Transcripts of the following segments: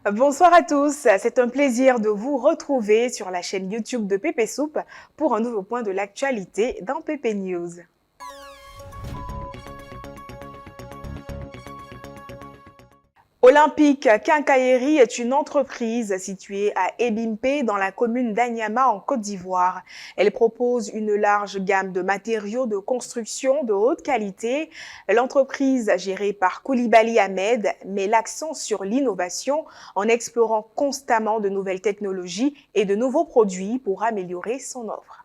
Bonsoir à tous, c'est un plaisir de vous retrouver sur la chaîne YouTube de Pépé Soupe pour un nouveau point de l'actualité dans Pépé News. Olympique Quincaillerie est une entreprise située à Ebimpe dans la commune d'Anyama en Côte d'Ivoire. Elle propose une large gamme de matériaux de construction de haute qualité. L'entreprise gérée par Koulibaly Ahmed met l'accent sur l'innovation en explorant constamment de nouvelles technologies et de nouveaux produits pour améliorer son offre.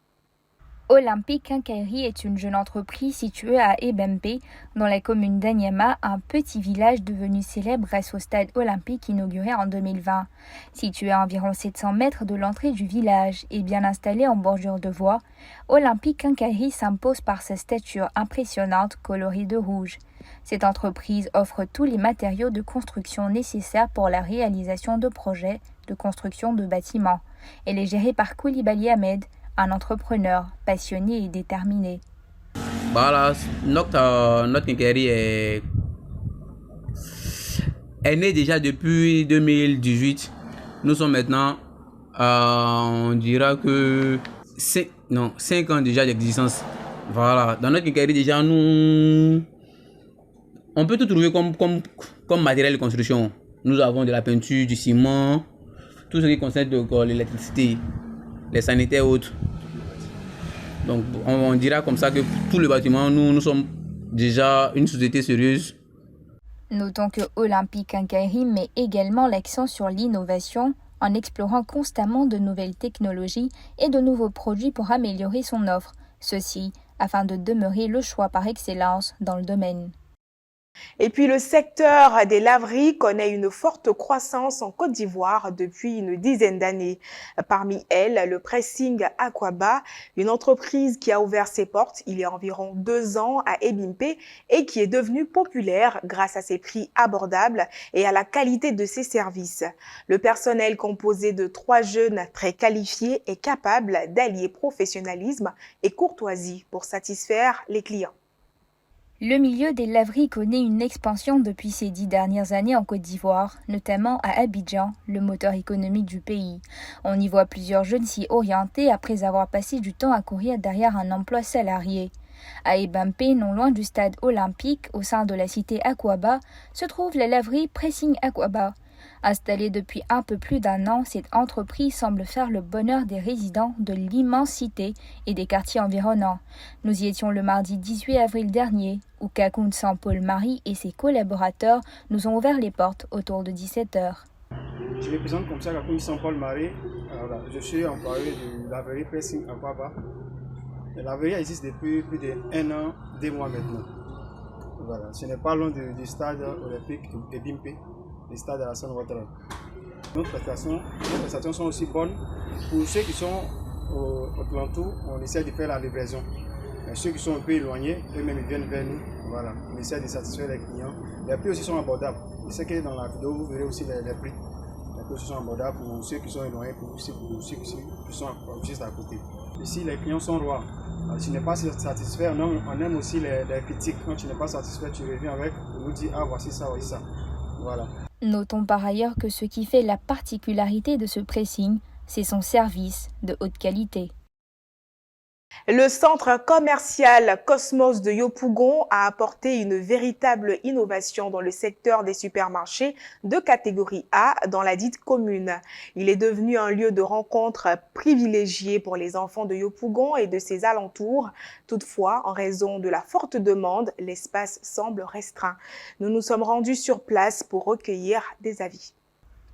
Olympique Quincaillerie est une jeune entreprise située à Ebempe, dans la commune d'Anyama, un petit village devenu célèbre grâce au stade olympique inauguré en 2020. Situé à environ 700 mètres de l'entrée du village et bien installé en bordure de voie, Olympique Quincaillerie s'impose par sa stature impressionnante colorée de rouge. Cette entreprise offre tous les matériaux de construction nécessaires pour la réalisation de projets de construction de bâtiments. Elle est gérée par Koulibaly Ahmed, un entrepreneur passionné et déterminé. Voilà, notre quincaillerie est née déjà depuis 2018. Nous sommes maintenant, on dira que 5 ans déjà d'existence. Voilà, dans notre quincaillerie déjà, on peut tout trouver comme matériel de construction. Nous avons de la peinture, du ciment, tout ce qui concerne l'électricité, les sanitaires et autres. Donc on dira comme ça que tout le bâtiment, nous sommes déjà une société sérieuse. Notons que Olympique Quincaillerie met également l'accent sur l'innovation en explorant constamment de nouvelles technologies et de nouveaux produits pour améliorer son offre, ceci afin de demeurer le choix par excellence dans le domaine. Et puis le secteur des laveries connaît une forte croissance en Côte d'Ivoire depuis une dizaine d'années. Parmi elles, le pressing Aquaba, une entreprise qui a ouvert ses portes il y a environ 2 ans à Ebimpe et qui est devenue populaire grâce à ses prix abordables et à la qualité de ses services. Le personnel composé de 3 jeunes très qualifiés est capable d'allier professionnalisme et courtoisie pour satisfaire les clients. Le milieu des laveries connaît une expansion depuis ces 10 dernières années en Côte d'Ivoire, notamment à Abidjan, le moteur économique du pays. On y voit plusieurs jeunes s'y orienter après avoir passé du temps à courir derrière un emploi salarié. À Ebampe, non loin du stade olympique, au sein de la cité Aquaba, se trouve la laverie Pressing Aquaba. Installée depuis un peu plus d'1 an, cette entreprise semble faire le bonheur des résidents de l'immense cité et des quartiers environnants. Nous y étions le mardi 18 avril dernier, où Kakoun Saint-Paul-Marie et ses collaborateurs nous ont ouvert les portes autour de 17h. Je me présente comme ça, Kakoun Saint-Paul-Marie. Je suis employé de laverie Pressing Aquaba. La laverie existe depuis plus d'1 an, 2 mois maintenant. Voilà. Ce n'est pas loin du stade olympique de Bimpe. Les stades à Hassan Ouattara. Nos prestations sont aussi bonnes. Pour ceux qui sont au alentour, on essaie de faire la livraison. Mais ceux qui sont un peu éloignés, eux-mêmes ils viennent vers nous. Voilà. On essaie de satisfaire les clients. Les prix aussi sont abordables. Je sais que dans la vidéo, vous verrez aussi les prix. Les prix aussi sont abordables pour ceux qui sont éloignés, pour ceux qui sont juste à côté. Ici, les clients sont rois. Alors, si tu n'es pas satisfait, on aime aussi les critiques. Quand tu n'es pas satisfait, tu reviens avec, on nous dit ah voici ça, voici ça. Voilà. Notons par ailleurs que ce qui fait la particularité de ce pressing, c'est son service de haute qualité. Le centre commercial Cosmos de Yopougon a apporté une véritable innovation dans le secteur des supermarchés de catégorie A dans la dite commune. Il est devenu un lieu de rencontre privilégié pour les enfants de Yopougon et de ses alentours. Toutefois, en raison de la forte demande, l'espace semble restreint. Nous nous sommes rendus sur place pour recueillir des avis.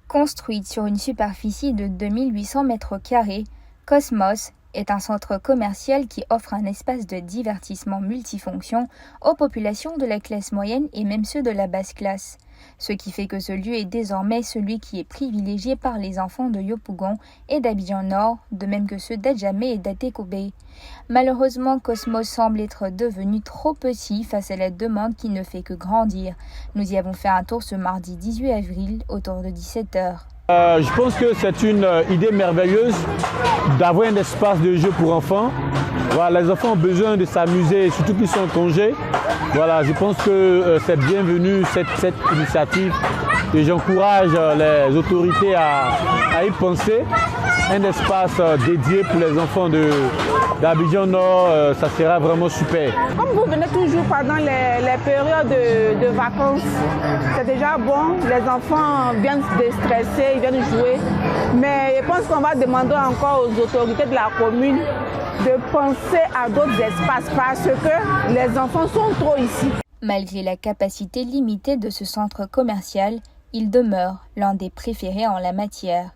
Construite sur une superficie de 2800 mètres carrés, Cosmos est un centre commercial qui offre un espace de divertissement multifonction aux populations de la classe moyenne et même ceux de la basse classe. Ce qui fait que ce lieu est désormais celui qui est privilégié par les enfants de Yopougon et d'Abidjan Nord, de même que ceux d'Adjamé et d'Atekobe. Malheureusement, Cosmos semble être devenu trop petit face à la demande qui ne fait que grandir. Nous y avons fait un tour ce mardi 18 avril autour de 17h. Je pense que c'est une idée merveilleuse d'avoir un espace de jeu pour enfants. Voilà, les enfants ont besoin de s'amuser, surtout qu'ils sont en congé. Voilà, je pense que c'est bienvenu cette initiative et j'encourage les autorités à y penser. Un espace dédié pour les enfants d'Abidjan Nord, ça sera vraiment super. Comme vous venez toujours pendant les périodes de vacances, c'est déjà bon, les enfants viennent se déstresser, ils viennent jouer. Mais je pense qu'on va demander encore aux autorités de la commune de penser à d'autres espaces parce que les enfants sont trop ici. Malgré la capacité limitée de ce centre commercial, il demeure l'un des préférés en la matière.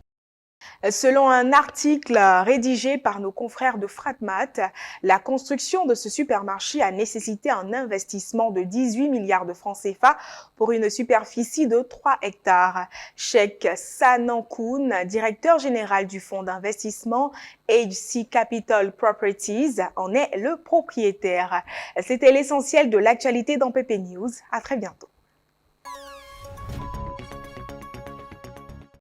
Selon un article rédigé par nos confrères de Fratmat, la construction de ce supermarché a nécessité un investissement de 18 milliards de francs CFA pour une superficie de 3 hectares. Sheikh Sanankoun, directeur général du fonds d'investissement HC Capital Properties, en est le propriétaire. C'était l'essentiel de l'actualité dans PP News. À très bientôt.